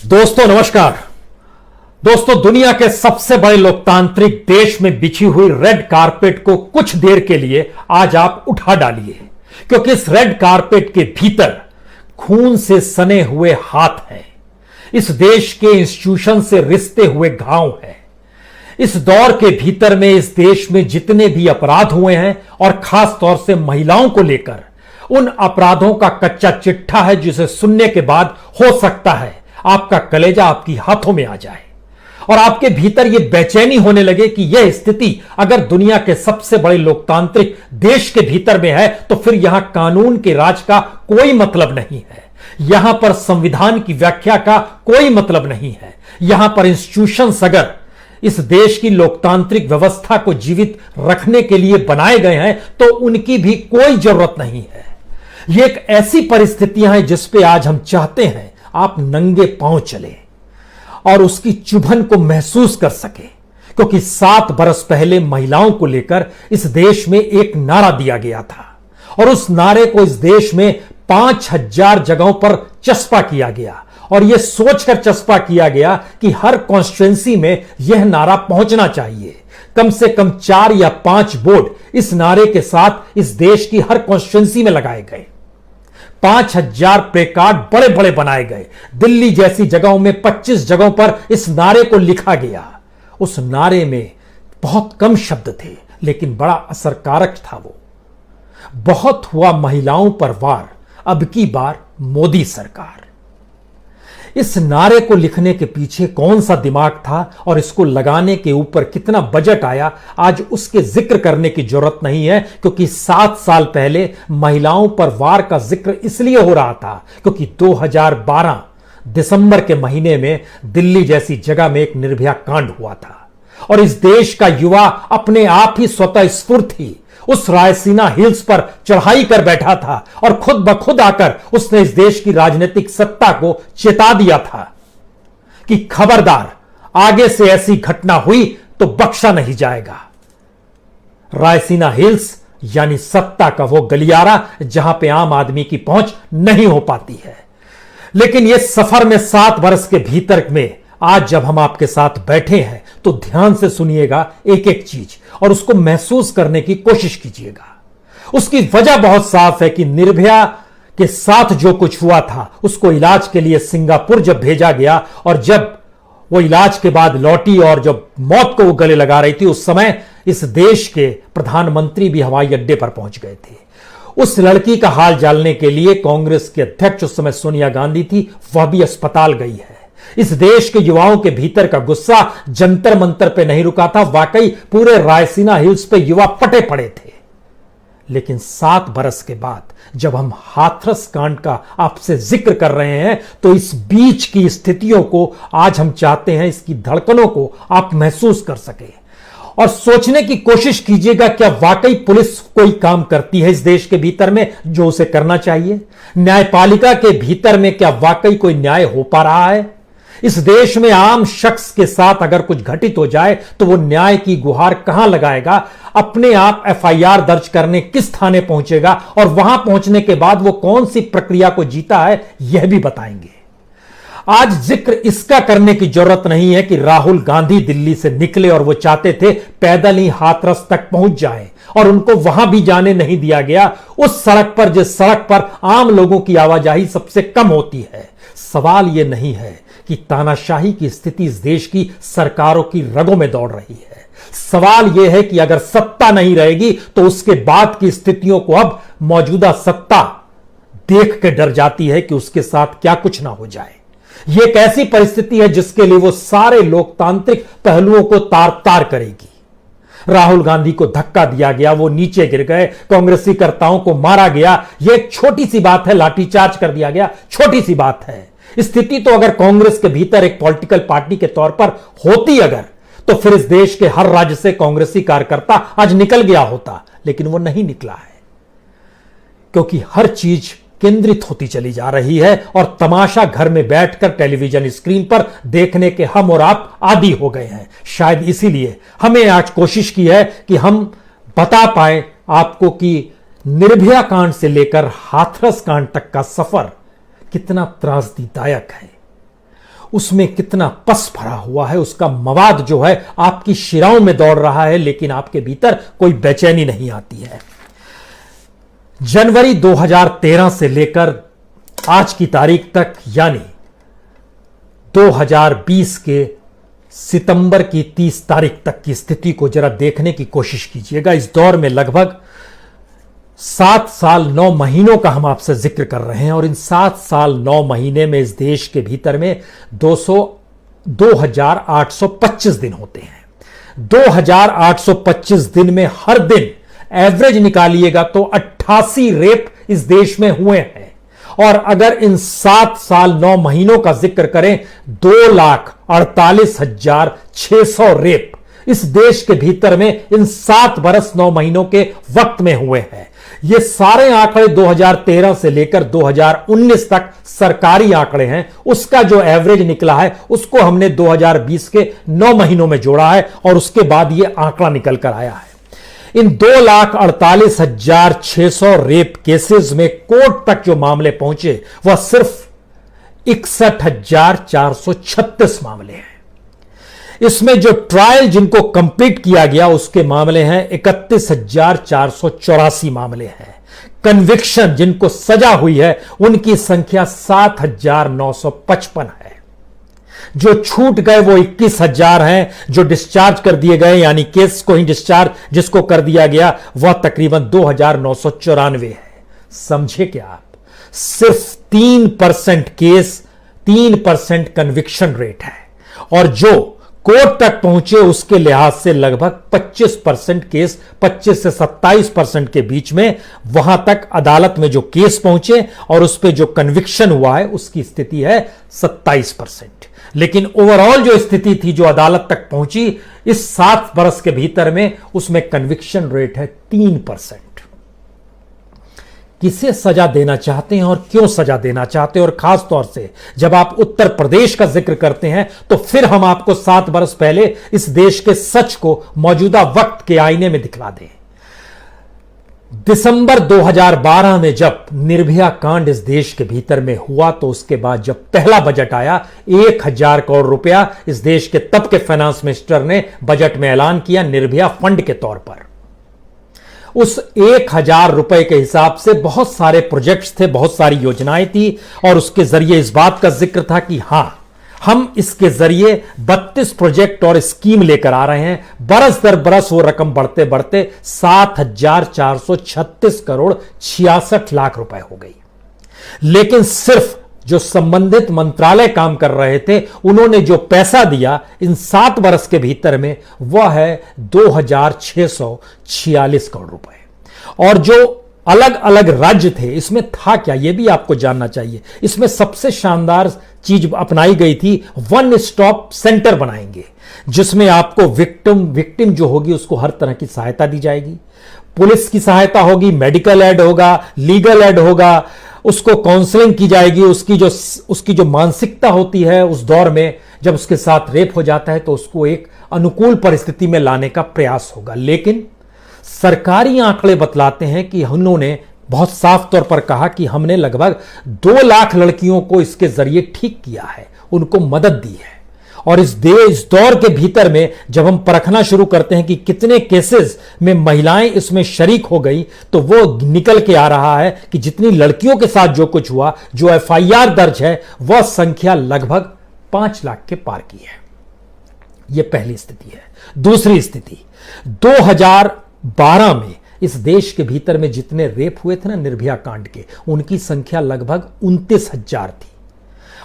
दोस्तों नमस्कार। दोस्तों, दुनिया के सबसे बड़े लोकतांत्रिक देश में बिछी हुई रेड कारपेट को कुछ देर के लिए आज आप उठा डालिए, क्योंकि इस रेड कारपेट के भीतर खून से सने हुए हाथ हैं। इस देश के इंस्टीट्यूशन से रिश्ते हुए घाव हैं। इस दौर के भीतर में इस देश में जितने भी अपराध हुए हैं और खास तौर से महिलाओं को लेकर, उन अपराधों का कच्चा चिट्ठा है जिसे सुनने के बाद हो सकता है आपका कलेजा आपकी हाथों में आ जाए और आपके भीतर यह बेचैनी होने लगे कि यह स्थिति अगर दुनिया के सबसे बड़े लोकतांत्रिक देश के भीतर में है तो फिर यहां कानून के राज का कोई मतलब नहीं है। यहां पर संविधान की व्याख्या का कोई मतलब नहीं है। यहां पर इंस्टीट्यूशंस अगर इस देश की लोकतांत्रिक व्यवस्था को जीवित रखने के लिए बनाए गए हैं तो उनकी भी कोई जरूरत नहीं है। यह एक ऐसी परिस्थितियां हैं जिस पे आज हम चाहते हैं आप नंगे पांव चले और उसकी चुभन को महसूस कर सके, क्योंकि 7 बरस पहले महिलाओं को लेकर इस देश में एक नारा दिया गया था और उस नारे को इस देश में 5000 जगहों पर चस्पा किया गया और यह सोचकर चस्पा किया गया कि हर कॉन्स्टिट्यूएंसी में यह नारा पहुंचना चाहिए। कम से कम 4 या 5 बोर्ड इस नारे के साथ इस देश की हर कॉन्स्टिट्यूएंसी में लगाए गए। 5000 प्ले कार्ड बड़े बड़े बनाए गए। दिल्ली जैसी जगहों में 25 जगहों पर इस नारे को लिखा गया। उस नारे में बहुत कम शब्द थे लेकिन बड़ा असरकारक था। वो बहुत हुआ महिलाओं पर वार, अब की बार मोदी सरकार। इस नारे को लिखने के पीछे कौन सा दिमाग था और इसको लगाने के ऊपर कितना बजट आया, आज उसके जिक्र करने की जरूरत नहीं है, क्योंकि 7 साल पहले महिलाओं पर वार का जिक्र इसलिए हो रहा था क्योंकि 2012 दिसंबर के महीने में दिल्ली जैसी जगह में एक निर्भया कांड हुआ था और इस देश का युवा अपने आप ही स्वतः स्फूर्त ही उस रायसीना हिल्स पर चढ़ाई कर बैठा था और खुद ब खुद आकर उसने इस देश की राजनीतिक सत्ता को चेता दिया था कि खबरदार, आगे से ऐसी घटना हुई तो बख्शा नहीं जाएगा। रायसीना हिल्स यानी सत्ता का वो गलियारा जहां पे आम आदमी की पहुंच नहीं हो पाती है। लेकिन यह सफर में 7 बरस के भीतर में आज जब हम आपके साथ बैठे हैं तो ध्यान से सुनिएगा एक एक चीज और उसको महसूस करने की कोशिश कीजिएगा। उसकी वजह बहुत साफ है कि निर्भया के साथ जो कुछ हुआ था उसको इलाज के लिए सिंगापुर जब भेजा गया और जब वो इलाज के बाद लौटी और जब मौत को वो गले लगा रही थी, उस समय इस देश के प्रधानमंत्री भी हवाई अड्डे पर पहुंच गए थे। उस लड़की का हाल जानने के लिए कांग्रेस के अध्यक्ष उस समय सोनिया गांधी थी, वह भी अस्पताल गई है। इस देश के युवाओं के भीतर का गुस्सा जंतर मंतर पे नहीं रुका था। वाकई पूरे रायसीना हिल्स पे युवा पटे पड़े थे। लेकिन 7 बरस के बाद जब हम हाथरस कांड का आपसे जिक्र कर रहे हैं तो इस बीच की स्थितियों को आज हम चाहते हैं, इसकी धड़कनों को आप महसूस कर सके और सोचने की कोशिश कीजिएगा, क्या वाकई पुलिस कोई काम करती है इस देश के भीतर में जो उसे करना चाहिए? न्यायपालिका के भीतर में क्या वाकई कोई न्याय हो पा रहा है? इस देश में आम शख्स के साथ अगर कुछ घटित हो जाए तो वो न्याय की गुहार कहां लगाएगा? अपने आप एफआईआर दर्ज करने किस थाने पहुंचेगा और वहां पहुंचने के बाद वो कौन सी प्रक्रिया को जीता है, यह भी बताएंगे। आज जिक्र इसका करने की जरूरत नहीं है कि राहुल गांधी दिल्ली से निकले और वो चाहते थे पैदल ही हाथरस तक पहुंच जाएं और उनको वहां भी जाने नहीं दिया गया, उस सड़क पर जिस सड़क पर आम लोगों की आवाजाही सबसे कम होती है। सवाल यह नहीं है कि तानाशाही की स्थिति इस देश की सरकारों की रगों में दौड़ रही है। सवाल यह है कि अगर सत्ता नहीं रहेगी तो उसके बाद की स्थितियों को अब मौजूदा सत्ता देख के डर जाती है कि उसके साथ क्या कुछ ना हो जाए। यह एक ऐसी परिस्थिति है जिसके लिए वो सारे लोकतांत्रिक पहलुओं को तार तार करेगी। राहुल गांधी को धक्का दिया गया, वो नीचे गिर गए, कांग्रेसी कर्ताओं को मारा गया। यह एक छोटी सी बात है, लाठीचार्ज कर दिया गया, छोटी सी बात है। स्थिति तो अगर कांग्रेस के भीतर एक पॉलिटिकल पार्टी के तौर पर होती अगर, तो फिर इस देश के हर राज्य से कांग्रेसी कार्यकर्ता आज निकल गया होता, लेकिन वो नहीं निकला है क्योंकि हर चीज केंद्रित होती चली जा रही है और तमाशा घर में बैठकर टेलीविजन स्क्रीन पर देखने के हम और आप आदी हो गए हैं। शायद इसीलिए हमें आज कोशिश की है कि हम बता पाए आपको कि निर्भया कांड से लेकर हाथरस कांड तक का सफर कितना त्रासदीदायक है। उसमें कितना पस भरा हुआ है, उसका मवाद जो है आपकी शिराओं में दौड़ रहा है, लेकिन आपके भीतर कोई बेचैनी नहीं आती है। जनवरी 2013 से लेकर आज की तारीख तक, यानी 2020 के सितंबर की 30 तारीख तक की स्थिति को जरा देखने की कोशिश कीजिएगा। इस दौर में लगभग 7 साल 9 महीनों का हम आपसे जिक्र कर रहे हैं, और इन 7 साल 9 महीने में इस देश के भीतर में 2825 दिन होते हैं। 2825 दिन में हर दिन एवरेज निकालिएगा तो 88 रेप इस देश में हुए हैं। और अगर इन 7 साल 9 महीनों का जिक्र करें, 2,48,600 रेप इस देश के भीतर में इन 7 बरस 9 महीनों के वक्त में हुए हैं। ये सारे आंकड़े 2013 से लेकर 2019 तक सरकारी आंकड़े हैं। उसका जो एवरेज निकला है उसको हमने 2020 के 9 महीनों में जोड़ा है, और उसके बाद ये आंकड़ा निकल कर आया है। इन 2,48,600 रेप केसेस में कोर्ट तक जो मामले पहुंचे वह सिर्फ 61,436 मामले हैं। इसमें जो ट्रायल जिनको कंप्लीट किया गया उसके मामले हैं 31,484 मामले हैं। कन्विक्शन जिनको सजा हुई है उनकी संख्या 7,955 है। जो छूट गए वो 21,000 हैं। जो डिस्चार्ज कर दिए गए, यानी केस को ही डिस्चार्ज जिसको कर दिया गया, वह तकरीबन 2,994 है। समझे क्या आप? सिर्फ 3% केस, 3% कन्विक्शन रेट है, और जो कोर्ट तक पहुंचे उसके लिहाज से लगभग 25% केस, 25 से 27% के बीच में, वहां तक अदालत में जो केस पहुंचे और उस पर जो कन्विक्शन हुआ है उसकी स्थिति है 27%। लेकिन ओवरऑल जो स्थिति थी जो अदालत तक पहुंची इस 7 बरस के भीतर में, उसमें कन्विक्शन रेट है 3%। किसे सजा देना चाहते हैं और क्यों सजा देना चाहते हैं, और खास तौर से जब आप उत्तर प्रदेश का जिक्र करते हैं तो फिर हम आपको 7 बरस पहले इस देश के सच को मौजूदा वक्त के आईने में दिखला दें। दिसंबर 2012 में जब निर्भया कांड इस देश के भीतर में हुआ, तो उसके बाद जब पहला बजट आया, 1,000 करोड़ रुपया इस देश के तब के फाइनेंस मिनिस्टर ने बजट में ऐलान किया निर्भया फंड के तौर पर। उस 1,000 रुपए के हिसाब से बहुत सारे प्रोजेक्ट्स थे, बहुत सारी योजनाएं थी, और उसके जरिए इस बात का जिक्र था कि हां, हम इसके जरिए 32 प्रोजेक्ट और स्कीम लेकर आ रहे हैं। बरस दर बरस वो रकम बढ़ते बढ़ते 7,436 करोड़ 66 लाख रुपए हो गई। लेकिन सिर्फ जो संबंधित मंत्रालय काम कर रहे थे उन्होंने जो पैसा दिया इन 7 बरस के भीतर में, वह है 2,646 करोड़ रुपए। और जो अलग अलग राज्य थे, इसमें था क्या यह भी आपको जानना चाहिए। इसमें सबसे शानदार चीज अपनाई गई थी, वन स्टॉप सेंटर बनाएंगे, जिसमें आपको विक्टिम जो होगी उसको हर तरह की सहायता दी जाएगी। पुलिस की सहायता होगी, मेडिकल एड होगा, लीगल एड होगा, उसको काउंसलिंग की जाएगी। उसकी जो मानसिकता होती है उस दौर में जब उसके साथ रेप हो जाता है, तो उसको एक अनुकूल परिस्थिति में लाने का प्रयास होगा। लेकिन सरकारी आंकड़े बतलाते हैं कि उन्होंने बहुत साफ तौर पर कहा कि हमने लगभग 2 लाख लड़कियों को इसके जरिए ठीक किया है, उनको मदद दी है। और इस दौर के भीतर में जब हम परखना शुरू करते हैं कि कितने केसेस में महिलाएं इसमें शरीक हो गई, तो वो निकल के आ रहा है कि जितनी लड़कियों के साथ जो कुछ हुआ, जो एफआईआर दर्ज है, वह संख्या लगभग 5 लाख के पार की है। यह पहली स्थिति है। दूसरी स्थिति, 2012 में इस देश के भीतर में जितने रेप हुए थे ना निर्भया कांड के, उनकी संख्या लगभग 29,000 थी,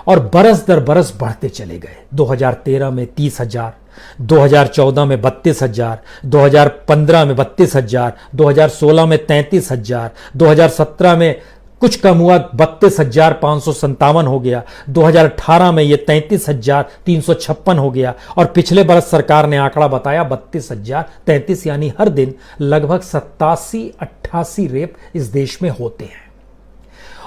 और बरस दर बरस बढ़ते चले गए। 2013 में 30,000, 2014 में 32,000, 2015 में 32,000, 2016 में 33,000, 2017 में कुछ कम हुआ 32,557 हो गया, 2018 में यह 33,356 हो गया, और पिछले बरस सरकार ने आंकड़ा बताया 32,033, यानी हर दिन लगभग 87-88 रेप इस देश में होते हैं।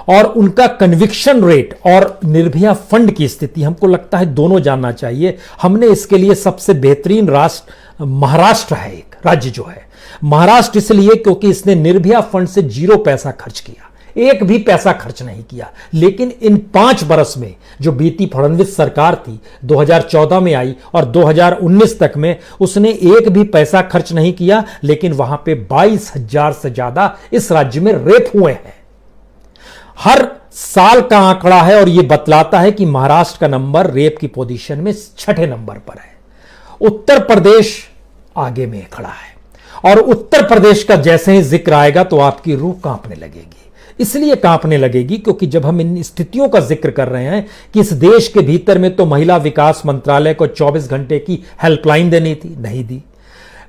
और उनका कन्विक्शन रेट और निर्भया फंड की स्थिति हमको लगता है दोनों जानना चाहिए। हमने इसके लिए सबसे बेहतरीन राष्ट्र महाराष्ट्र है, एक राज्य जो है महाराष्ट्र, इसलिए क्योंकि इसने निर्भया फंड से 0 पैसा खर्च किया। एक भी पैसा खर्च नहीं किया। लेकिन इन 5 बरस में जो बीती फडणवीस सरकार थी, 2014 में आई और 2019 तक में, उसने एक भी पैसा खर्च नहीं किया। लेकिन वहां पे 22,000 से ज्यादा इस राज्य में रेप हुए हैं। हर साल का आंकड़ा है और यह बतलाता है कि महाराष्ट्र का नंबर रेप की पोजीशन में 6ठे नंबर पर है। उत्तर प्रदेश आगे में खड़ा है और उत्तर प्रदेश का जैसे ही जिक्र आएगा तो आपकी रूह कांपने लगेगी। इसलिए कांपने लगेगी क्योंकि जब हम इन स्थितियों का जिक्र कर रहे हैं कि इस देश के भीतर में तो महिला विकास मंत्रालय को 24 घंटे की हेल्पलाइन देनी थी, नहीं दी।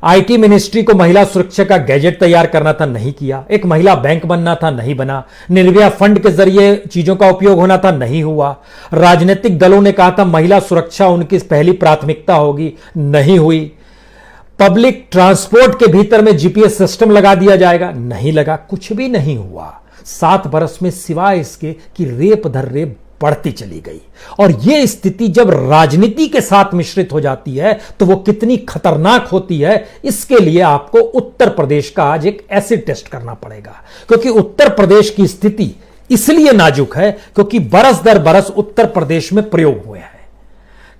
आईटी मिनिस्ट्री को महिला सुरक्षा का गैजेट तैयार करना था, नहीं किया। एक महिला बैंक बनना था, नहीं बना। निर्भया फंड के जरिए चीजों का उपयोग होना था, नहीं हुआ। राजनीतिक दलों ने कहा था महिला सुरक्षा उनकी पहली प्राथमिकता होगी, नहीं हुई। पब्लिक ट्रांसपोर्ट के भीतर में जीपीएस सिस्टम लगा दिया जाएगा, नहीं लगा। कुछ भी नहीं हुआ 7 बरस में, सिवाय इसके कि रेप दर रेप बढ़ती चली गई। और यह स्थिति जब राजनीति के साथ मिश्रित हो जाती है तो वो कितनी खतरनाक होती है, इसके लिए आपको उत्तर प्रदेश का आज एक एसिड टेस्ट करना पड़ेगा। क्योंकि उत्तर प्रदेश की स्थिति इसलिए नाजुक है क्योंकि बरस दर बरस उत्तर प्रदेश में प्रयोग हुए हैं।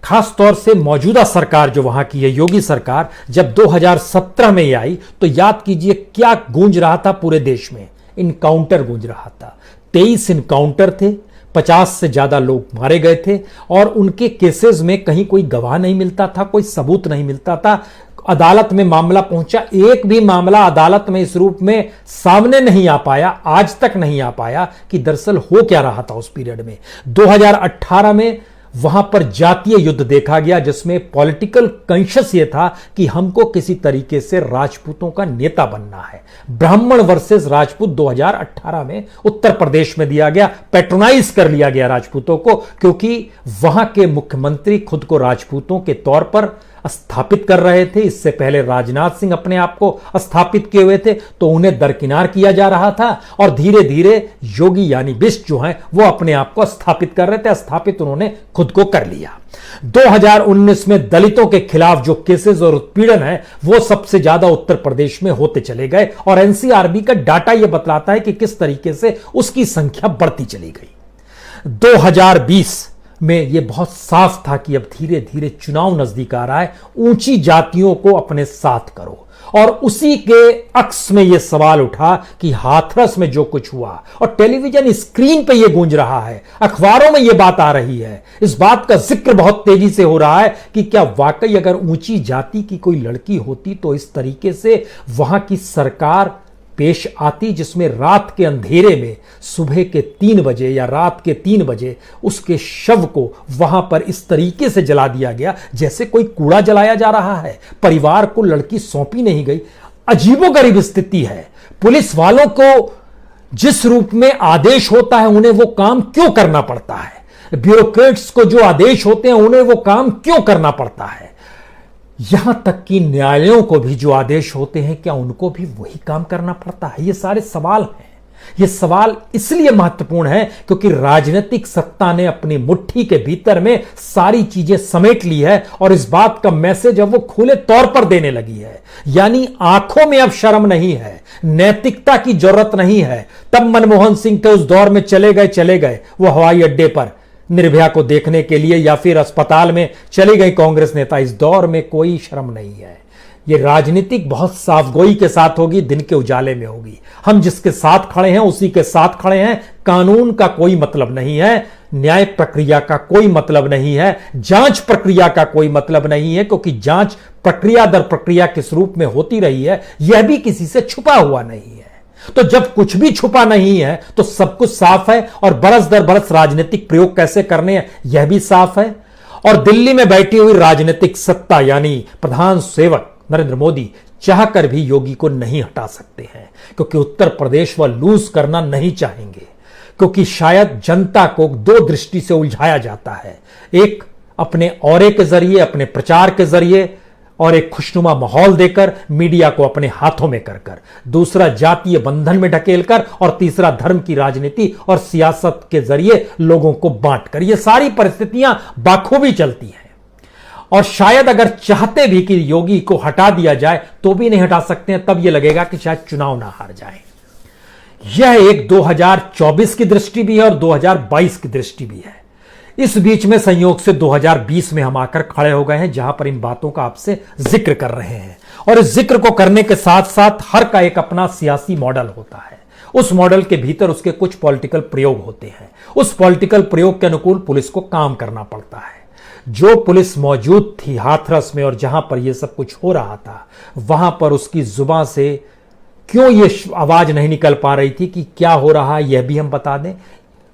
खास तौर से मौजूदा सरकार जो वहां की है, योगी सरकार, जब 2017 में आई तो याद कीजिए क्या गूंज रहा था पूरे देश में। इनकाउंटर गूंज रहा था। 23 इनकाउंटर थे, 50 से ज्यादा लोग मारे गए थे और उनके केसेस में कहीं कोई गवाह नहीं मिलता था, कोई सबूत नहीं मिलता था। अदालत में मामला पहुंचा, एक भी मामला अदालत में इस रूप में सामने नहीं आ पाया, आज तक नहीं आ पाया कि दरअसल हो क्या रहा था उस पीरियड में। 2018 में वहां पर जातीय युद्ध देखा गया जिसमें पॉलिटिकल कॉन्शियस यह था कि हमको किसी तरीके से राजपूतों का नेता बनना है। ब्राह्मण वर्सेस राजपूत 2018 में उत्तर प्रदेश में दिया गया, पैट्रोनाइज कर लिया गया राजपूतों को, क्योंकि वहां के मुख्यमंत्री खुद को राजपूतों के तौर पर स्थापित कर रहे थे। इससे पहले राजनाथ सिंह अपने आप को स्थापित किए हुए थे, तो उन्हें दरकिनार किया जा रहा था और धीरे धीरे योगी यानी बिष्ट जो हैं वो अपने आप को स्थापित कर रहे थे। स्थापित उन्होंने खुद को कर लिया। 2019 में दलितों के खिलाफ जो केसेस और उत्पीड़न है वो सबसे ज्यादा उत्तर प्रदेश में होते चले गए और एनसीआरबी का डाटा यह बतलाता है कि किस तरीके से उसकी संख्या बढ़ती चली गई। 2020 में यह बहुत साफ था कि अब धीरे धीरे चुनाव नजदीक आ रहा है, ऊंची जातियों को अपने साथ करो। और उसी के अक्स में यह सवाल उठा कि हाथरस में जो कुछ हुआ और टेलीविजन स्क्रीन पे यह गूंज रहा है, अखबारों में यह बात आ रही है, इस बात का जिक्र बहुत तेजी से हो रहा है कि क्या वाकई अगर ऊंची जाति की कोई लड़की होती तो इस तरीके से वहां की सरकार पेश आती, जिसमें रात के अंधेरे में सुबह के 3 बजे या रात के 3 बजे उसके शव को वहां पर इस तरीके से जला दिया गया जैसे कोई कूड़ा जलाया जा रहा है। परिवार को लड़की सौंपी नहीं गई। अजीबोगरीब स्थिति है। पुलिस वालों को जिस रूप में आदेश होता है उन्हें वो काम क्यों करना पड़ता है? ब्यूरोक्रेट्स को जो आदेश होते हैं उन्हें वो काम क्यों करना पड़ता है? यहां तक कि न्यायालयों को भी जो आदेश होते हैं क्या उनको भी वही काम करना पड़ता है? ये सारे सवाल हैं। ये सवाल इसलिए महत्वपूर्ण है क्योंकि राजनीतिक सत्ता ने अपनी मुट्ठी के भीतर में सारी चीजें समेट ली है और इस बात का मैसेज अब वो खुले तौर पर देने लगी है। यानी आंखों में अब शर्म नहीं है, नैतिकता की जरूरत नहीं है। तब मनमोहन सिंह के उस दौर में चले गए वो हवाई अड्डे पर निर्भया को देखने के लिए या फिर अस्पताल में चली गई कांग्रेस नेता। इस दौर में कोई शर्म नहीं है। ये राजनीतिक बहुत साफगोई के साथ होगी, दिन के उजाले में होगी। हम जिसके साथ खड़े हैं उसी के साथ खड़े हैं। कानून का कोई मतलब नहीं है, न्याय प्रक्रिया का कोई मतलब नहीं है, जांच प्रक्रिया का कोई मतलब नहीं है, क्योंकि जांच प्रक्रिया दर प्रक्रिया किस रूप में होती रही है यह भी किसी से छुपा हुआ नहीं है। तो जब कुछ भी छुपा नहीं है तो सब कुछ साफ है और बरस दर बरस राजनीतिक प्रयोग कैसे करने हैं यह भी साफ है। और दिल्ली में बैठी हुई राजनीतिक सत्ता यानी प्रधान सेवक नरेंद्र मोदी चाहकर भी योगी को नहीं हटा सकते हैं, क्योंकि उत्तर प्रदेश वह लूज करना नहीं चाहेंगे, क्योंकि शायद जनता को 2 दृष्टि से उलझाया जाता है। एक अपने औरे के जरिए, अपने प्रचार के जरिए और एक खुशनुमा माहौल देकर, मीडिया को अपने हाथों में कर, दूसरा जातीय बंधन में ढकेलकर और तीसरा धर्म की राजनीति और सियासत के जरिए लोगों को बांटकर। ये सारी परिस्थितियां बाखूबी चलती हैं और शायद अगर चाहते भी कि योगी को हटा दिया जाए तो भी नहीं हटा सकते हैं। तब यह लगेगा कि शायद चुनाव ना हार जाए। यह एक 2024 की दृष्टि भी है और 2022 की दृष्टि भी है। इस बीच में संयोग से 2020 में हम आकर खड़े हो गए हैं, जहां पर इन बातों का आपसे जिक्र कर रहे हैं। और इस जिक्र को करने के साथ साथ हर का एक अपना सियासी मॉडल होता है। उस मॉडल के भीतर उसके कुछ पॉलिटिकल प्रयोग होते हैं। उस पॉलिटिकल प्रयोग के अनुकूल पुलिस को काम करना पड़ता है। जो पुलिस मौजूद थी हाथरस में और जहां पर यह सब कुछ हो रहा था, वहां पर उसकी जुबान से क्यों ये आवाज नहीं निकल पा रही थी कि क्या हो रहा है, यह भी हम बता दें।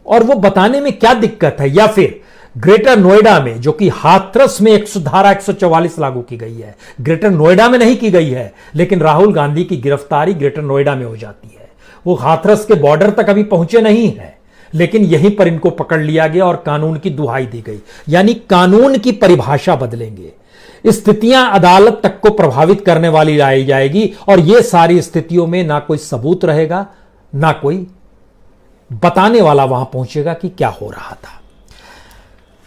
और वो बताने में क्या दिक्कत है, या फिर ग्रेटर नोएडा में, जो कि हाथरस में धारा 144 लागू की गई है, ग्रेटर नोएडा में नहीं की गई है, लेकिन राहुल गांधी की गिरफ्तारी ग्रेटर नोएडा में हो जाती है। वो हाथरस के बॉर्डर तक अभी पहुंचे नहीं है, लेकिन यहीं पर इनको पकड़ लिया गया और कानून की दुहाई दी गई। यानी कानून की परिभाषा बदलेंगे, स्थितियां अदालत तक को प्रभावित करने वाली लाई जाएगी। और यह सारी स्थितियों में ना कोई सबूत रहेगा, ना कोई बताने वाला वहां पहुंचेगा कि क्या हो रहा था।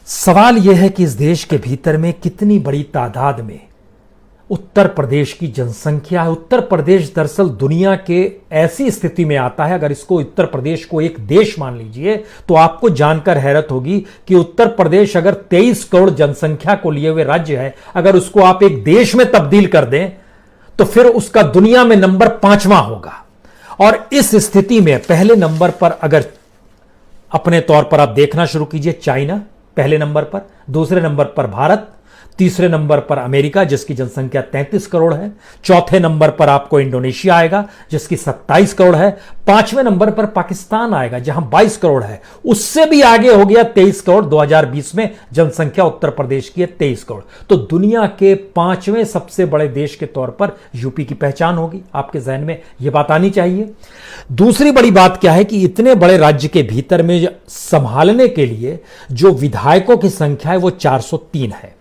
सवाल यह है कि इस देश के भीतर में कितनी बड़ी तादाद में उत्तर प्रदेश की जनसंख्या है। उत्तर प्रदेश दरअसल दुनिया के ऐसी स्थिति में आता है, अगर इसको उत्तर प्रदेश को एक देश मान लीजिए, तो आपको जानकर हैरत होगी कि उत्तर प्रदेश अगर 23 करोड़ जनसंख्या को लिए हुए राज्य है, अगर उसको आप एक देश में तब्दील कर दें तो फिर उसका दुनिया में नंबर 5वां होगा। और इस स्थिति में पहले नंबर पर अगर अपने तौर पर आप देखना शुरू कीजिए, चाइना पहले नंबर पर, दूसरे नंबर पर भारत, तीसरे नंबर पर अमेरिका जिसकी जनसंख्या 33 करोड़ है, चौथे नंबर पर आपको इंडोनेशिया आएगा जिसकी 27 करोड़ है, पांचवें नंबर पर पाकिस्तान आएगा जहां 22 करोड़ है। उससे भी आगे हो गया 23 करोड़। 2020 में जनसंख्या उत्तर प्रदेश की है 23 करोड़। तो दुनिया के 5वें सबसे बड़े देश के तौर पर यूपी की पहचान होगी। आपके जहन में यह बात आनी चाहिए। दूसरी बड़ी बात क्या है कि इतने बड़े राज्य के भीतर में संभालने के लिए जो विधायकों की संख्या है वो 403 है।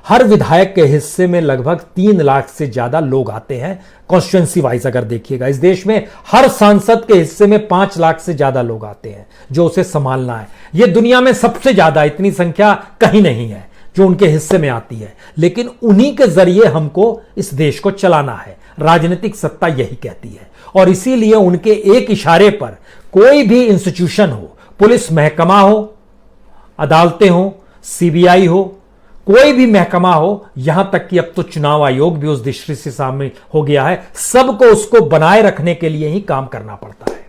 हर विधायक के हिस्से में लगभग 3 लाख से ज्यादा लोग आते हैं। कॉन्स्टिट्यूएंसी वाइज अगर देखिएगा, इस देश में हर सांसद के हिस्से में 5 लाख से ज्यादा लोग आते हैं जो उसे संभालना है। यह दुनिया में सबसे ज्यादा, इतनी संख्या कहीं नहीं है जो उनके हिस्से में आती है। लेकिन उन्हीं के जरिए हमको इस देश को चलाना है, राजनीतिक सत्ता यही कहती है। और इसीलिए उनके एक इशारे पर कोई भी इंस्टीट्यूशन हो, पुलिस महकमा हो, अदालतें हो, सीबीआई हो, कोई भी महकमा हो, यहां तक कि अब तो चुनाव आयोग भी उस दृष्टि से शामिल हो गया है, सबको उसको बनाए रखने के लिए ही काम करना पड़ता है।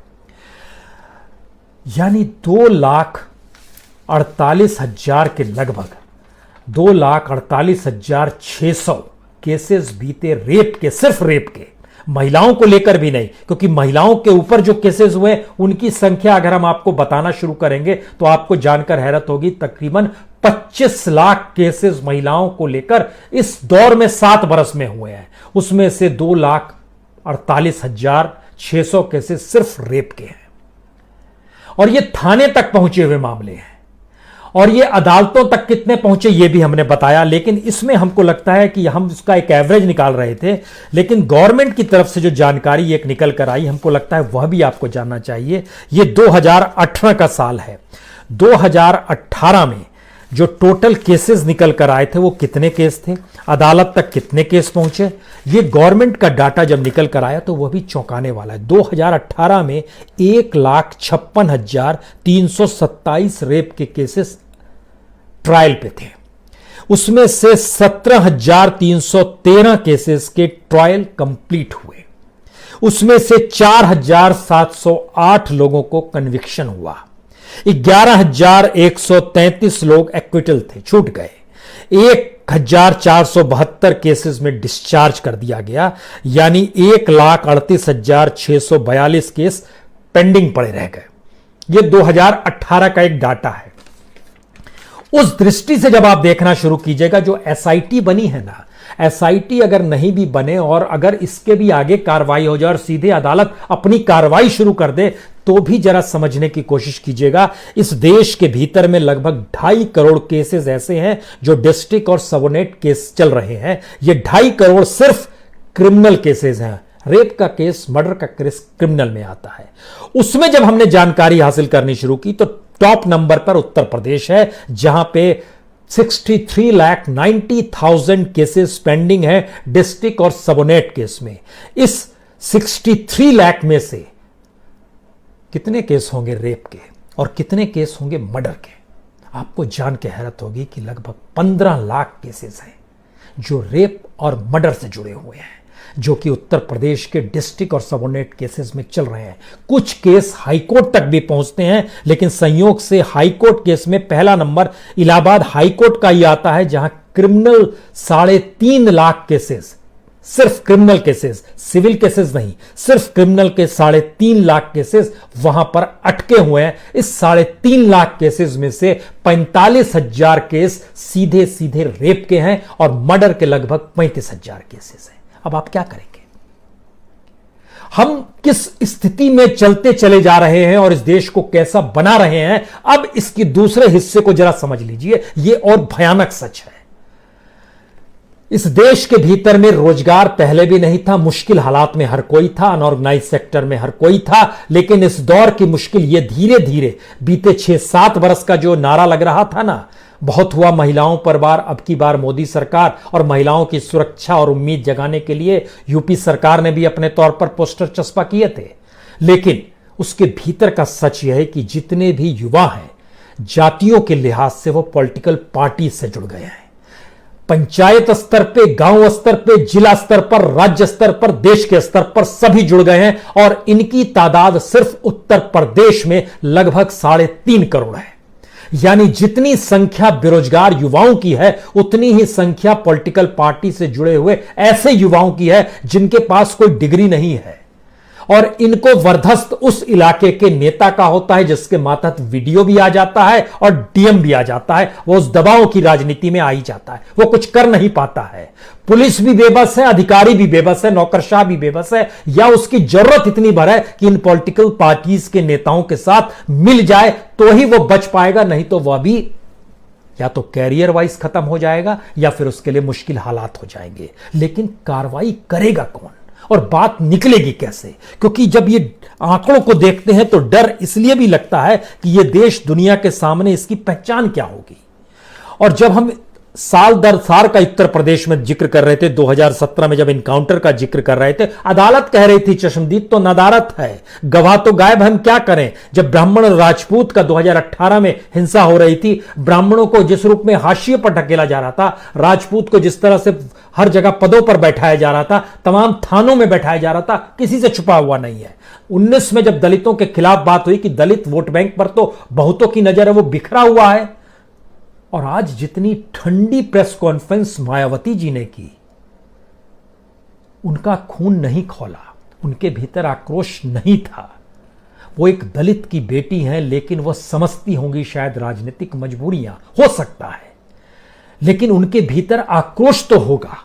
यानी 2,48,000 के लगभग 2,48,600 केसेस बीते रेप के, सिर्फ रेप के, महिलाओं को लेकर भी नहीं, क्योंकि महिलाओं के ऊपर जो केसेस हुए उनकी संख्या अगर हम आपको बताना शुरू करेंगे तो आपको जानकर हैरत होगी। तकरीबन 25 लाख केसेस महिलाओं को लेकर इस दौर में 7 बरस में हुए हैं। उसमें से 2,48,600 केसेस सिर्फ रेप के हैं। और ये थाने तक पहुंचे हुए मामले हैं। और ये अदालतों तक कितने पहुंचे ये भी हमने बताया। लेकिन इसमें हमको लगता है कि हम इसका एक एवरेज निकाल रहे थे, लेकिन गवर्नमेंट की तरफ से जो जानकारी एक निकल कर आई, हमको लगता है वह भी आपको जानना चाहिए। ये 2018 का साल है। 2018 में जो टोटल केसेस निकल कर आए थे वो कितने केस थे, अदालत तक कितने केस पहुंचे, ये गवर्नमेंट का डाटा जब निकल कर आया तो वह भी चौंकाने वाला है। 2018 में 1,56,327 रेप के केसेस ट्रायल पे थे। उसमें से 17,313 केसेस के ट्रायल कंप्लीट हुए। उसमें से 4,708 लोगों को कन्विक्शन हुआ। 11,133 लोग एक्विटल थे, छूट गए। 1,472 केसेस में डिस्चार्ज कर दिया गया। यानी 1,38,642 केस पेंडिंग पड़े रह गए। यह 2018 का एक डाटा है। उस दृष्टि से जब आप देखना शुरू कीजिएगा, जो एसआईटी बनी है ना, एसआईटी अगर नहीं भी बने और अगर इसके भी आगे कार्रवाई हो जाए और सीधे अदालत अपनी कार्रवाई शुरू कर दे, तो भी जरा समझने की कोशिश कीजिएगा। इस देश के भीतर में लगभग 2.5 करोड़ केसेस ऐसे हैं जो डिस्ट्रिक्ट और सबोनेट केस चल रहे हैं। ये 2.5 करोड़ सिर्फ क्रिमिनल केसेस हैं। रेप का केस, मर्डर का केस क्रिमिनल में आता है। उसमें जब हमने जानकारी हासिल करनी शुरू की तो टॉप नंबर पर उत्तर प्रदेश है, जहां पे 63,90,000 केसेस पेंडिंग है डिस्ट्रिक्ट और सबोनेट केस में। इस 63 लाख में से कितने केस होंगे रेप के और कितने केस होंगे मर्डर के? आपको जान के हैरत होगी कि लगभग 15 लाख केसेस हैं जो रेप और मर्डर से जुड़े हुए हैं, जो कि उत्तर प्रदेश के डिस्ट्रिक्ट और सबऑर्डिनेट केसेस में चल रहे हैं। कुछ केस हाईकोर्ट तक भी पहुंचते हैं, लेकिन संयोग से हाईकोर्ट केस में पहला नंबर इलाहाबाद हाईकोर्ट का ही आता है, जहां क्रिमिनल 3.5 लाख केसेस, सिर्फ क्रिमिनल केसेस, सिविल केसेस नहीं, सिर्फ क्रिमिनल के 3.5 लाख केसेस वहां पर अटके हुए हैं। इस 3.5 लाख केसेस में से 45,000 केस सीधे सीधे रेप के हैं और मर्डर के लगभग 35,000 केसेस हैं। अब आप क्या करेंगे? हम किस स्थिति में चलते चले जा रहे हैं और इस देश को कैसा बना रहे हैं, अब इसके दूसरे हिस्से को जरा समझ लीजिए। यह और भयानक सच है। इस देश के भीतर में रोजगार पहले भी नहीं था, मुश्किल हालात में हर कोई था, अनऑर्गेनाइज सेक्टर में हर कोई था, लेकिन इस दौर की मुश्किल ये धीरे धीरे बीते 6-7 वर्ष का जो नारा लग रहा था ना, बहुत हुआ महिलाओं पर वार, अब की बार मोदी सरकार, और महिलाओं की सुरक्षा और उम्मीद जगाने के लिए यूपी सरकार ने भी अपने तौर पर पोस्टर चस्पा किए थे। लेकिन उसके भीतर का सच यह है कि जितने भी युवा हैं, जातियों के लिहाज से वो पॉलिटिकल पार्टी से जुड़ गए हैं। पंचायत स्तर पे, गांव स्तर पे, जिला स्तर पर, राज्य स्तर पर, देश के स्तर पर सभी जुड़ गए हैं और इनकी तादाद सिर्फ उत्तर प्रदेश में लगभग 3.5 करोड़ है। यानी जितनी संख्या बेरोजगार युवाओं की है, उतनी ही संख्या पॉलिटिकल पार्टी से जुड़े हुए ऐसे युवाओं की है जिनके पास कोई डिग्री नहीं है, और इनको वरदस्त उस इलाके के नेता का होता है जिसके मातहत वीडियो भी आ जाता है और डीएम भी आ जाता है। वो उस दबाव की राजनीति में आ ही जाता है, वो कुछ कर नहीं पाता है। पुलिस भी बेबस है, अधिकारी भी बेबस है, नौकरशाह भी बेबस है, या उसकी जरूरत इतनी भर है कि इन पॉलिटिकल पार्टीज के नेताओं के साथ मिल जाए तो ही वो बच पाएगा, नहीं तो वह भी या तो कैरियर वाइज खत्म हो जाएगा या फिर उसके लिए मुश्किल हालात हो जाएंगे। लेकिन कार्रवाई करेगा कौन और बात निकलेगी कैसे? क्योंककि जब ये आंकड़ों को देखते हैं तो डर इसलिए भी लगता है कि ये देश दुनिया के सामने इसकी पहचान क्या होगी। और जब हम साल दर साल का उत्तर प्रदेश में जिक्र कर रहे थे, 2017 में जब इनकाउंटर का जिक्र कर रहे थे, अदालत कह रही थी चश्मदीद तो नदारत है, गवाह तो गायब, हम क्या करें। जब ब्राह्मण राजपूत का 2018 में हिंसा हो रही थी, ब्राह्मणों को जिस रूप में हाशिए पर ढकेला जा रहा था, राजपूत को जिस तरह से हर जगह पदों पर बैठाया जा रहा था, तमाम थानों में बैठाया जा रहा था, किसी से छुपा हुआ नहीं है। 19 में जब दलितों के खिलाफ बात हुई कि दलित वोट बैंक पर तो बहुतों की नजर है, वो बिखरा हुआ है। और आज जितनी ठंडी प्रेस कॉन्फ्रेंस मायावती जी ने की, उनका खून नहीं खौला, उनके भीतर आक्रोश नहीं था। वो एक दलित की बेटी हैं, लेकिन वह समझती होंगी शायद राजनीतिक मजबूरियां, हो सकता है, लेकिन उनके भीतर आक्रोश तो होगा।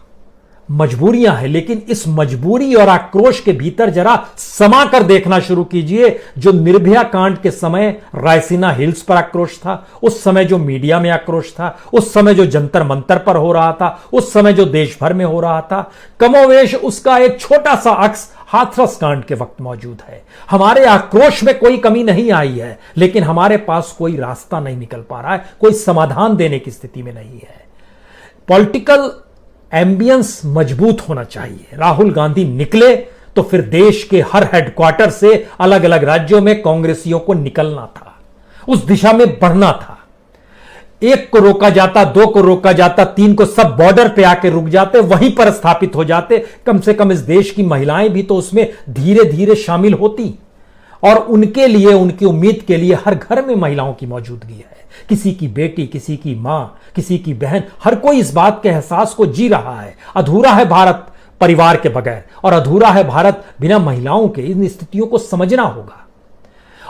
मजबूरियां हैं, लेकिन इस मजबूरी और आक्रोश के भीतर जरा समा कर देखना शुरू कीजिए। जो निर्भया कांड के समय रायसीना हिल्स पर आक्रोश था, उस समय जो मीडिया में आक्रोश था, उस समय जो जंतर मंतर पर हो रहा था, उस समय जो देश भर में हो रहा था, कमोवेश उसका एक छोटा सा अक्स हाथरस कांड के वक्त मौजूद है। हमारे आक्रोश में कोई कमी नहीं आई है, लेकिन हमारे पास कोई रास्ता नहीं निकल पा रहा है, कोई समाधान देने की स्थिति में नहीं है। पॉलिटिकल एम्बियंस मजबूत होना चाहिए। राहुल गांधी निकले तो फिर देश के हर हेडक्वार्टर से अलग अलग राज्यों में कांग्रेसियों को निकलना था, उस दिशा में बढ़ना था। 1 को रोका जाता, 2 को रोका जाता, 3 को सब बॉर्डर पे आके रुक जाते, वहीं पर स्थापित हो जाते। कम से कम इस देश की महिलाएं भी तो उसमें धीरे धीरे शामिल होती, और उनके लिए, उनकी उम्मीद के लिए हर घर में महिलाओं की मौजूदगी है। किसी की बेटी, किसी की मां, किसी की बहन, हर कोई इस बात के एहसास को जी रहा है। अधूरा है भारत परिवार के बगैर, और अधूरा है भारत बिना महिलाओं के। इन स्थितियों को समझना होगा,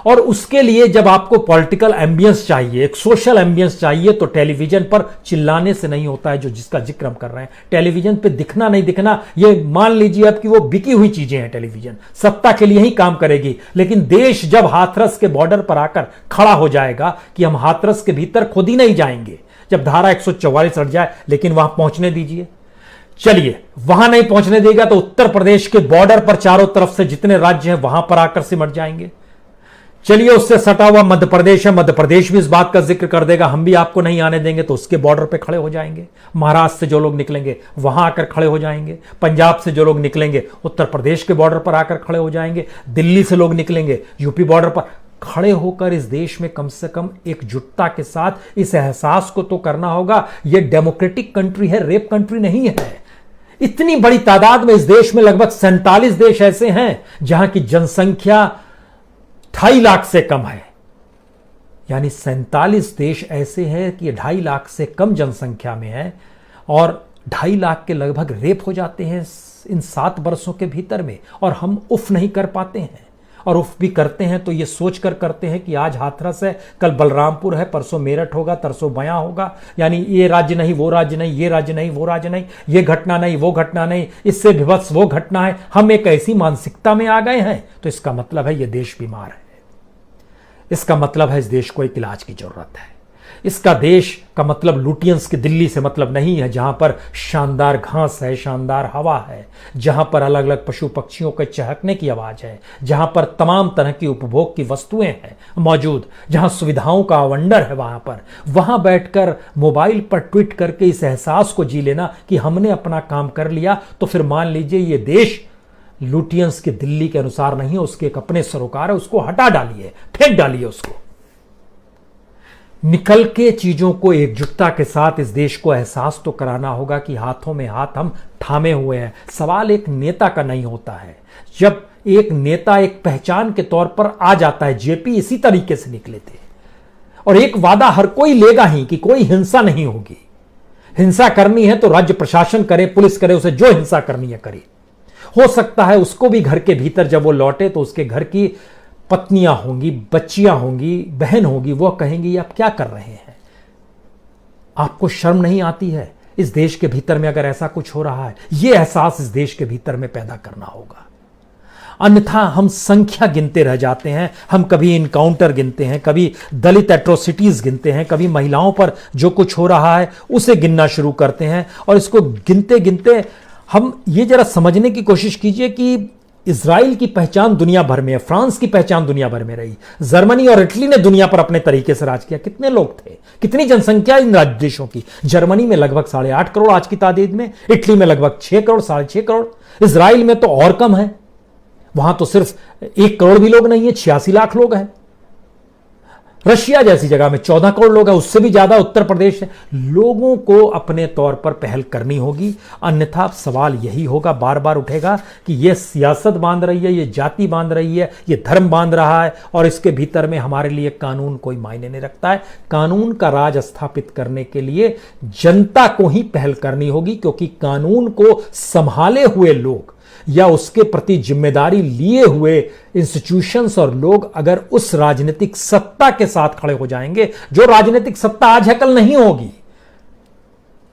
और उसके लिए जब आपको पॉलिटिकल एम्बियंस चाहिए, एक सोशल एम्बियंस चाहिए, तो टेलीविजन पर चिल्लाने से नहीं होता है, जो जिसका जिक्र हम कर रहे हैं। टेलीविजन पे दिखना नहीं दिखना, ये मान लीजिए अब कि वो बिकी हुई चीजें हैं। टेलीविजन सत्ता के लिए ही काम करेगी, लेकिन देश जब हाथरस के बॉर्डर पर आकर खड़ा हो जाएगा कि हम हाथरस के भीतर खुद ही नहीं जाएंगे, जब धारा 144 हट जाए, लेकिन वहां पहुंचने दीजिए। चलिए, वहां नहीं पहुंचने देगा तो उत्तर प्रदेश के बॉर्डर पर चारों तरफ से जितने राज्य हैं वहां पर आकर सिमट जाएंगे। चलिए, उससे सटा हुआ मध्य प्रदेश है, मध्य प्रदेश भी इस बात का जिक्र कर देगा, हम भी आपको नहीं आने देंगे, तो उसके बॉर्डर पे खड़े हो जाएंगे। महाराष्ट्र से जो लोग निकलेंगे वहां आकर खड़े हो जाएंगे, पंजाब से जो लोग निकलेंगे उत्तर प्रदेश के बॉर्डर पर आकर खड़े हो जाएंगे, दिल्ली से लोग निकलेंगे यूपी बॉर्डर पर खड़े होकर इस देश में कम से कम एकजुटता के साथ इस एहसास को तो करना होगा, यह डेमोक्रेटिक कंट्री है, रेप कंट्री नहीं है। इतनी बड़ी तादाद में इस देश में लगभग 47 देश ऐसे हैं जहां की जनसंख्या 2.5 लाख से कम है, यानी 47 देश ऐसे हैं कि 2.5 लाख से कम जनसंख्या में है और 2.5 लाख के लगभग रेप हो जाते हैं इन 7 वर्षों के भीतर में, और हम उफ नहीं कर पाते हैं। और उफ भी करते हैं तो ये सोचकर करते हैं कि आज हाथरस है, कल बलरामपुर है, परसों मेरठ होगा, तरसों बयां होगा, यानी ये राज्य नहीं वो राज्य नहीं, ये राज्य नहीं वो राज्य नहीं, ये घटना नहीं वो घटना नहीं, इससे विभत्स वो घटना है। हम एक ऐसी मानसिकता में आ गए हैं, तो इसका मतलब है ये देश बीमार है। इसका मतलब है इस देश को एक इलाज की जरूरत है। इसका देश का मतलब लुटियंस की दिल्ली से मतलब नहीं है, जहां पर शानदार घास है, शानदार हवा है, जहां पर अलग अलग पशु पक्षियों के चहकने की आवाज है, जहां पर तमाम तरह की उपभोग की वस्तुएं हैं मौजूद, जहां सुविधाओं का अवंडर है, वहां बैठकर मोबाइल पर ट्वीट करके इस एहसास को जी लेना कि हमने अपना काम कर लिया, तो फिर मान लीजिए ये देश लुटियंस की दिल्ली के अनुसार नहीं है, उसके एक अपने सरोकार है, उसको हटा डालिए, फेंक डालिए उसको। निकल के चीजों को एकजुटता के साथ इस देश को एहसास तो कराना होगा कि हाथों में हाथ हम थामे हुए हैं। सवाल एक नेता का नहीं होता है। जब एक नेता एक पहचान के तौर पर आ जाता है, जेपी इसी तरीके से निकले थे, और एक वादा हर कोई लेगा ही कि कोई हिंसा नहीं होगी। हिंसा करनी है तो राज्य प्रशासन करे, पुलिस करे, उसे जो हिंसा करनी है करे। हो सकता है उसको भी घर के भीतर जब वो लौटे तो उसके घर की पत्नियां होंगी, बच्चियां होंगी, बहन होगी, वो कहेंगी आप क्या कर रहे हैं, आपको शर्म नहीं आती है? इस देश के भीतर में अगर ऐसा कुछ हो रहा है, यह एहसास इस देश के भीतर में पैदा करना होगा। अन्यथा हम संख्या गिनते रह जाते हैं। हम कभी इनकाउंटर गिनते हैं, कभी दलित एट्रोसिटीज गिनते हैं, कभी महिलाओं पर जो कुछ हो रहा है उसे गिनना शुरू करते हैं, और इसको गिनते गिनते हम ये जरा समझने की कोशिश कीजिए कि इजराइल की पहचान दुनिया भर में है, फ्रांस की पहचान दुनिया भर में रही, जर्मनी और इटली ने दुनिया पर अपने तरीके से राज किया। कितने लोग थे, कितनी जनसंख्या इन राज्य देशों की? जर्मनी में लगभग 8.5 करोड़ आज की तादाद में, इटली में लगभग 6 करोड़, 6.5 करोड़, इजराइल में तो और कम है, वहां तो सिर्फ 1 करोड़ भी लोग नहीं है, 86 लाख लोग हैं। रशिया जैसी जगह में 14 करोड़ लोग हैं, उससे भी ज्यादा उत्तर प्रदेश है। लोगों को अपने तौर पर पहल करनी होगी, अन्यथा सवाल यही होगा, बार बार उठेगा कि यह सियासत बांध रही है, यह जाति बांध रही है, यह धर्म बांध रहा है, और इसके भीतर में हमारे लिए कानून कोई मायने नहीं रखता है। कानून का राज स्थापित करने के लिए जनता को ही पहल करनी होगी, क्योंकि कानून को संभाले हुए लोग या उसके प्रति जिम्मेदारी लिए हुए इंस्टीट्यूशंस और लोग अगर उस राजनीतिक सत्ता के साथ खड़े हो जाएंगे, जो राजनीतिक सत्ता आज है कल नहीं होगी,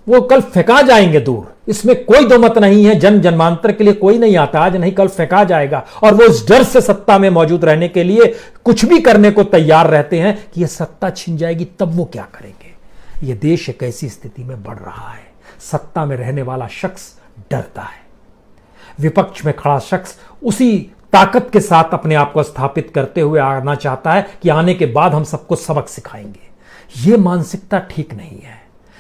वो कल फेंका जाएंगे दूर, इसमें कोई दो मत नहीं है। जन जन्मांतर के लिए कोई नहीं आता, आज नहीं कल फेंका जाएगा, और वो इस डर से सत्ता में मौजूद रहने के लिए कुछ भी करने को तैयार रहते हैं कि यह सत्ता छिन जाएगी, तब वो क्या करेंगे। यह देश एक ऐसी स्थिति में बढ़ रहा है, सत्ता में रहने वाला शख्स डरता है, विपक्ष में खड़ा शख्स उसी ताकत के साथ अपने आप को स्थापित करते हुए आना चाहता है कि आने के बाद हम सबको सबक सिखाएंगे। यह मानसिकता ठीक नहीं है।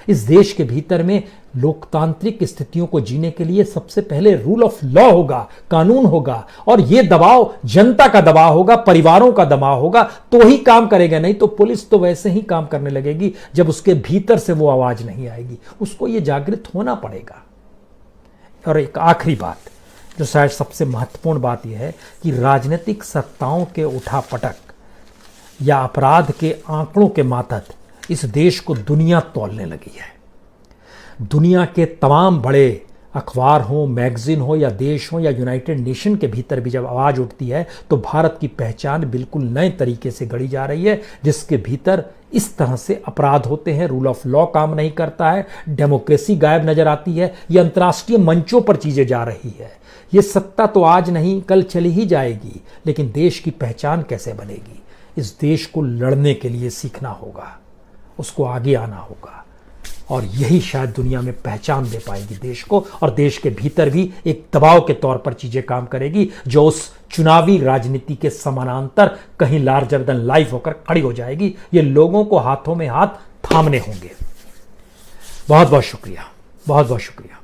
इस देश के भीतर में लोकतांत्रिक स्थितियों को जीने के लिए सबसे पहले रूल ऑफ लॉ होगा, कानून होगा, और यह दबाव जनता का दबाव होगा, परिवारों का दबाव होगा, तो ही काम करेगा। नहीं तो पुलिस तो वैसे ही काम करने लगेगी जब उसके भीतर से वो आवाज नहीं आएगी। उसको यह जागृत होना पड़ेगा। और एक आखिरी बात, जो शायद सबसे महत्वपूर्ण बात यह है कि राजनीतिक सत्ताओं के उठापटक या अपराध के आंकड़ों के मातहत इस देश को दुनिया तौलने लगी है। दुनिया के तमाम बड़े अखबार हो, मैगजीन हो, या देश हो, या यूनाइटेड नेशन के भीतर भी जब आवाज़ उठती है तो भारत की पहचान बिल्कुल नए तरीके से गढ़ी जा रही है, जिसके भीतर इस तरह से अपराध होते हैं, रूल ऑफ लॉ काम नहीं करता है, डेमोक्रेसी गायब नजर आती है, ये अंतर्राष्ट्रीय मंचों पर चीज़ें जा रही है। ये सत्ता तो आज नहीं कल चली ही जाएगी, लेकिन देश की पहचान कैसे बनेगी? इस देश को लड़ने के लिए सीखना होगा, उसको आगे आना होगा। और यही शायद दुनिया में पहचान दे पाएगी देश को, और देश के भीतर भी एक दबाव के तौर पर चीजें काम करेगी जो उस चुनावी राजनीति के समानांतर कहीं लार्जर देन लाइफ होकर खड़ी हो जाएगी। ये लोगों को हाथों में हाथ थामने होंगे। बहुत बहुत शुक्रिया, बहुत बहुत शुक्रिया।